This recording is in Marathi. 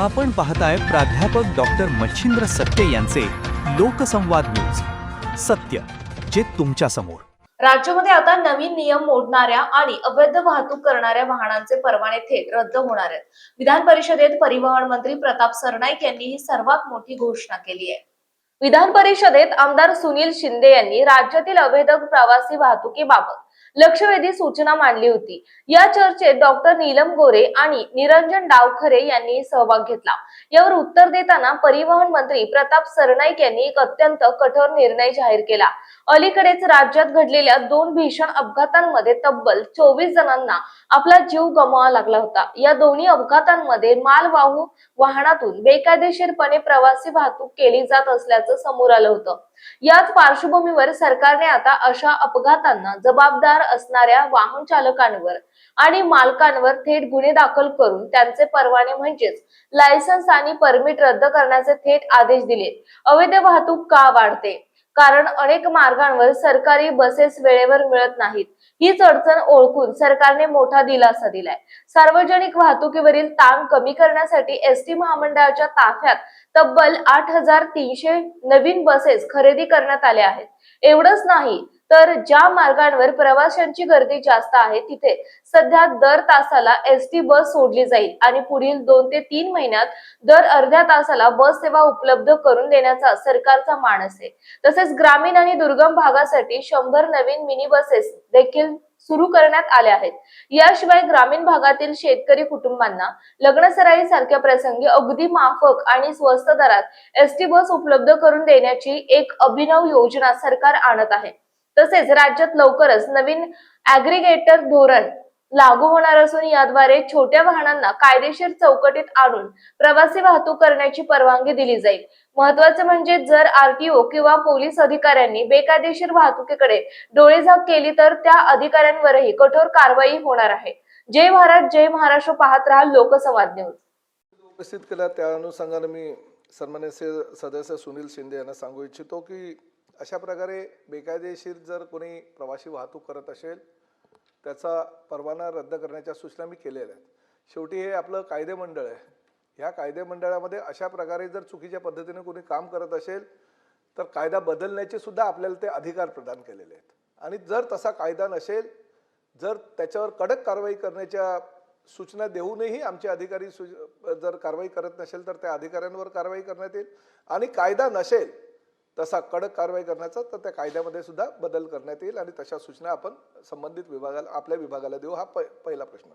आपण पाहताय प्राध्यापक डॉक्टर मच्छिंद्र सत्य यांचे लोकसंवाद न्यूज. सत्य जे तुमच्या समोर. राज्यामध्ये आता नवीन नियम मोडणाऱ्या आणि अवैध वाहतूक करणाऱ्या वाहनांचे परवाने थेट रद्द होणार आहेत. विधान परिषदेत परिवहन मंत्री प्रताप सरनाईक यांनी ही सर्वात मोठी घोषणा केली आहे. विधान परिषदेत आमदार सुनील शिंदे यांनी राज्यातील अवैध प्रवासी वाहतुकीबाबत लक्षवेधी सूचना मांडली होती. या चर्चेत डॉक्टर नीलम गोरे आणि निरंजन डावखरे यांनी सहभाग घेतला. यावर उत्तर देताना परिवहन मंत्री प्रताप सरनाईक यांनी एक अत्यंत कठोर निर्णय जाहीर केला. अलीकडेच राज्यात घडलेल्या 2 भीषण अपघातांमध्ये तब्बल 24 जणांना आपला जीव गमवावा लागला होता. या दोन्ही अपघातांमध्ये मालवाहू वाहनातून बेकायदेशीरपणे प्रवासी वाहतूक केली जात असल्याचं समोर आलं होतं. याच पार्श्वभूमीवर सरकारने आता अशा अपघातांना जबाबदार असणाऱ्या वाहन चालकांवर आणि मालकांवर थेट गुन्हे दाखल करून त्यांचे परवाने म्हणजेच लायसन्स आणि परमिट रद्द करण्याचे थेट आदेश दिले. अवैध वाहतूक का वाढते? कारण अनेक मार्गांवर सरकारी बसेस वेळेवर मिळत नाहीत. हीच अडचण ओळखून सरकारने मोठा दिलासा दिलाय. सार्वजनिक वाहतुकीवरील ताण कमी करण्यासाठी एसटी महामंडळाच्या ताफ्यात तब्बल 8,300 नवीन बसेस खरेदी करण्यात आल्या आहेत. एवढंच नाही तर ज्या मार्गांवर प्रवाशांची गर्दी जास्त आहे तिथे सध्या दर तासाला एसटी बस सोडली जाईल आणि पुढील 2 ते 3 महिन्यात दर अर्ध्या तासाला बस सेवा उपलब्ध करून देण्याचा सरकारचा मानस आहे. तसेच ग्रामीण आणि दुर्गम भागासाठी 100 नवीन मिनी बसेस देखील सुरू करण्यात आल्या आहेत. याशिवाय ग्रामीण भागातील शेतकरी कुटुंबांना लग्नसराई सारख्या प्रसंगी अगदी माफक आणि स्वस्त दरात एसटी बस उपलब्ध करून देण्याची एक अभिनव योजना सरकार आणत आहे. तसेच राज्यात लवकरच नवीन ऍग्रीगेटर धोरण लागू होणार असून याद्वारे छोट्या वाहनांना कायदेशीर चौकटीत आणून प्रवासी वाहतूक करण्याची परवानगी दिली जाईल. महत्त्वाचे म्हणजे जर आरटीओ किंवा पोलीस अधिकाऱ्यांनी बेकायदेशीर वाहतुकीकडे डोळेझाक केली तर त्या अधिकाऱ्यांवरही कठोर कारवाई होणार आहे. जय भारत जय महाराष्ट्र पाहत राहा लोकसंवाद न्यूज. उपस्थित केला त्या अनुषंगाने मी सन्माननीय सदस्य सुनील शिंदे यांना सांगू इच्छितो की अशा प्रकारे बेकायदेशीर जर कोणी प्रवासी वाहतूक करत असेल त्याचा परवाना रद्द करण्याच्या सूचना मी केलेल्या आहेत. शेवटी हे आपलं कायदे मंडळ आहे. ह्या कायदे मंडळामध्ये अशा प्रकारे जर चुकीच्या पद्धतीने कोणी काम करत असेल तर कायदा बदलण्याचे सुद्धा आपल्याला ते अधिकार प्रदान केलेले आहेत. आणि जर तसा कायदा नसेल, जर त्याच्यावर कडक कारवाई करण्याच्या सूचना देऊनही आमचे अधिकारी जर कारवाई करत नसेल तर त्या अधिकाऱ्यांवर कारवाई करण्यात येईल. आणि कायदा नसेल तसा कडक कारवाई करण्याचा तर त्या कायद्यामध्ये सुद्धा बदल करण्यात येईल आणि तशा सूचना आपण संबंधित विभागाला आपल्या विभागाला देऊ. हा पहिला प्रश्न.